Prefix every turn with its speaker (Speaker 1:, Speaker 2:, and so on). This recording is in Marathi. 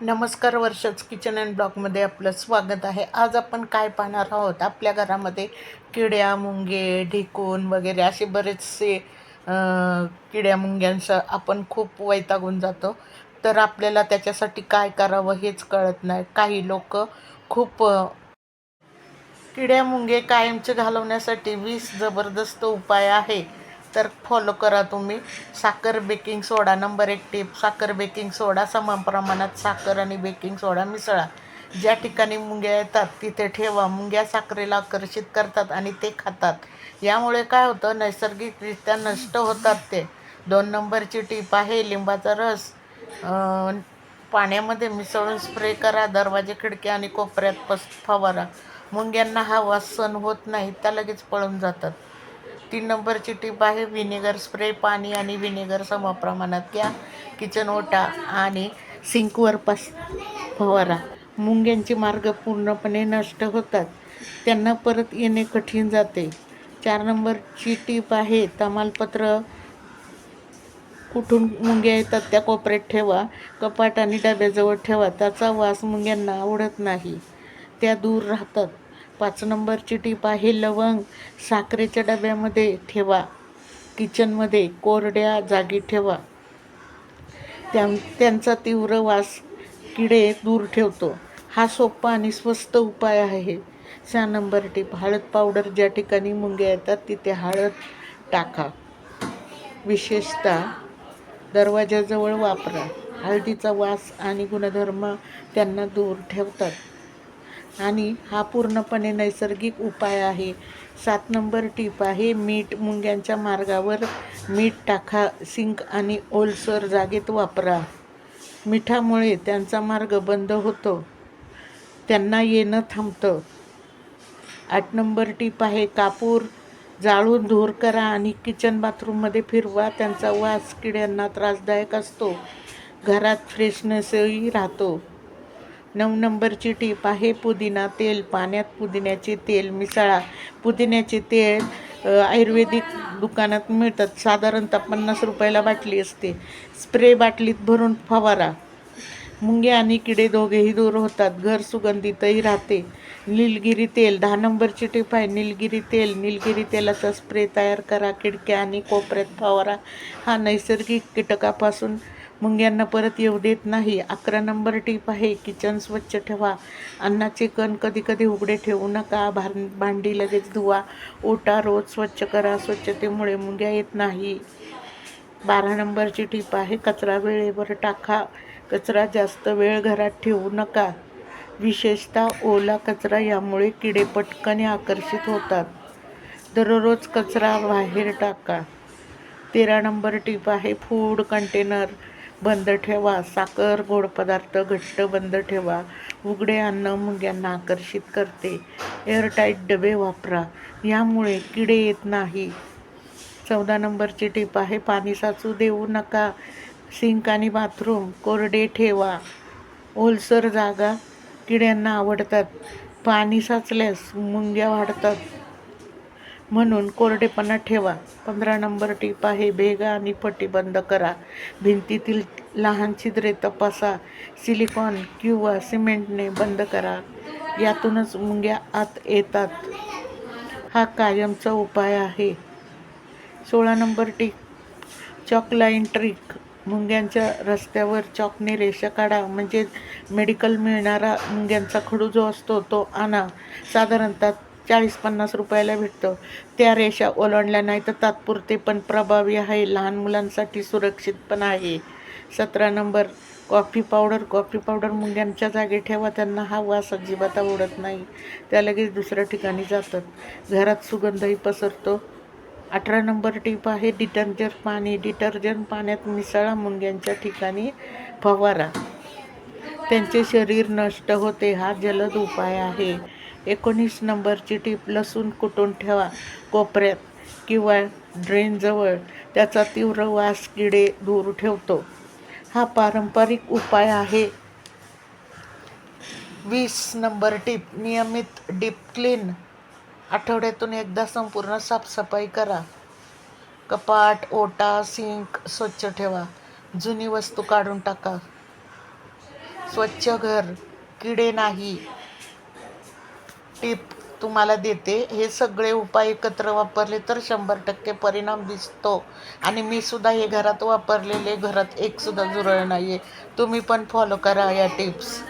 Speaker 1: नमस्कार, वर्षाच किचन अँड ब्लॉगमध्ये आपलं स्वागत आहे. आज आपण काय पाहणार आहोत? आपल्या घरामध्ये किड्या, मुंगे, ढिकूण वगैरे असे बरेचसे किड्या मुंग्यांचा आपण खूप वैतागून जातो. तर आपल्याला त्याच्यासाठी काय करावं हेच कळत नाही. काही लोक खूप किड्या मुंगे कायमचे घालवण्यासाठी 20 जबरदस्त उपाय आहे. तर फॉलो करा तुम्ही. साखर, बेकिंग सोडा. नंबर 1 टिप: साखर, बेकिंग सोडा समान प्रमाणात साखर आणि बेकिंग सोडा मिसळा. ज्या ठिकाणी मुंग्या येतात तिथे ठेवा. मुंग्या साखरेला आकर्षित करतात आणि ते खातात. यामुळे काय होतं, नैसर्गिकरित्या नष्ट होतात ते. 2 नंबरची टीप आहे लिंबाचा रस पाण्यामध्ये मिसळून स्प्रे करा. दरवाजे, खिडकी आणि कोपऱ्यात फवारा. मुंग्यांना हा वास सहन होत नाही, त्या लगेच पळून जातात. 3 नंबरची टीप आहे व्हिनेगर स्प्रे. पाणी आणि व्हिनेगर समप्रमाणात घ्या. किचन ओटा आणि सिंकवर फवारा. मुंग्यांचे मार्ग पूर्णपणे नष्ट होतात. त्यांना परत येणे कठीण जाते. 4 नंबरची टीप आहे तमालपत्र. कुठून मुंग्या येतात त्या कोपऱ्यात ठेवा. कपाट आणि डब्याजवळ ठेवा. त्याचा वास मुंग्यांना आवडत नाही, त्या दूर राहतात. 5 नंबरची टीप आहे लवंग. साखरेच्या डब्यामध्ये ठेवा. किचनमध्ये कोरड्या जागी ठेवा. त्यांचा तीव्र वास किडे दूर ठेवतो. हा सोपा आणि स्वस्त उपाय आहे. 6 नंबर टीप: हळद पावडर. ज्या ठिकाणी मुंग्या येतात तिथे हळद टाका. विशेषतः दरवाजाजवळ वापरा. हळदीचा वास आणि गुणधर्म त्यांना दूर ठेवतात आणि हा पूर्णपणे नैसर्गिक उपाय आहे. 7 नंबर टीप आहे मीठ. मुंग्यांच्या मार्गावर मीठ टाका. सिंक आणि ओलसर जागेत वापरा. मिठामुळे त्यांचा मार्ग बंद होतो, त्यांना येणं थांबतं. 8 नंबर टीप आहे कापूर. जाळून धूर करा आणि किचन बाथरूममध्ये फिरवा. त्यांचा वास किड्यांना त्रासदायक असतो. घरात फ्रेशनेसही राहतो. 9 नंबरची टीप आहे पुदिना तेल. पाण्यात पुदिन्याचे तेल मिसळा. पुदिन्याचे तेल आयुर्वेदिक दुकानात मिळतात. साधारणतः 50 रुपयाला बाटली असते. स्प्रे बाटलीत भरून फवारा. मुंग्या आणि किडे दोघेही दूर होतात. घर सुगंधितही राहते. निलगिरी तेल. 10 नंबरची टीप आहे निलगिरी तेल. निलगिरी तेलाचा स्प्रे तयार करा. खिडक्या आणि कोपऱ्यात फवारा. हा नैसर्गिक कीटकापासून मुंग्यांना परत येऊ देत नाही. 11 नंबर टीप आहे किचन स्वच्छ ठेवा. अन्नाचे कण कधी कधी उघडे ठेवू नका. भांडी लगेच धुवा. ओटा रोज स्वच्छ करा. स्वच्छतेमुळे मुंग्या येत नाही. 12 नंबरची टीप आहे कचरा वेळेवर टाका. कचरा जास्त वेळ घरात ठेवू नका, विशेषतः ओला कचरा. यामुळे किडे पटकन आकर्षित होतात. दररोज कचरा बाहेर टाका. 13 नंबर टीप आहे फूड कंटेनर बंद ठेवा. साखर, गोड पदार्थ घट्ट बंद ठेवा. उघडे अन्न मुंग्यांना आकर्षित करते. एअरटाईट डबे वापरा. यामुळे किडे येत नाही. 14 नंबरची टीप आहे पाणी साचू देऊ नका. सिंक आणि बाथरूम कोरडे ठेवा. ओलसर जागा किड्यांना आवडतात. पाणी साचल्यास मुंग्या वाढतात, म्हणून कोरडेपणा ठेवा. 15 नंबर टीप आहे भेगा आणि फटी बंद करा. भिंतीतील लहान छिद्रे तपासा. सिलिकॉन किंवा सिमेंटने बंद करा. यातूनच मुंग्या आत येतात. हा कायमचा उपाय आहे. 16 नंबर टीप चॉक लाईन ट्रिक. मुंग्यांच्या रस्त्यावर चॉकने रेषा काढा. म्हणजे मेडिकल मिळणारा मुंग्यांचा खडू जो असतो तो आणा. साधारणतः 40-50 रुपयाला भेटतो. त्या रेषा ओलांडल्या नाही तर तात्पुरते पण प्रभावी आहे. लहान मुलांसाठी सुरक्षित पण आहे. 17 number coffee powder. Coffee powder मुंग्यांच्या जागी ठेवा. त्यांना हा वास अजिबात आवडत नाही, त्या लगेच दुसऱ्या ठिकाणी जातात. घरात सुगंधही पसरतो. 18 नंबर टीप आहे डिटर्जंट पाणी. डिटर्जंट पाण्यात मिसळा. मुंग्यांच्या ठिकाणी फवारा. त्यांचे शरीर नष्ट होते. हा जलद उपाय आहे. 19 नंबरची टीप लसूण कुटून ठेवा कोपऱ्यात किंवा ड्रेनजवळ. त्याचा तीव्र वास किडे दूर ठेवतो. हा पारंपरिक उपाय आहे. 20 नंबर टीप नियमित डीप क्लीन. आठवड्यातून एकदा संपूर्ण साफसफाई करा. कपाट, ओटा, सिंक स्वच्छ ठेवा. जुनी वस्तू काढून टाका. स्वच्छ घर, किडे नाही टिप तुम्हाला देते. हे सगळे उपाय एकत्र वापरले तर 100% परिणाम दिसतो. आणि मी सुद्धा हे घरात वापरलेले, घरात एक सुद्धा झुरळ नाही आहे. तुम्ही पण फॉलो करा या टिप्स.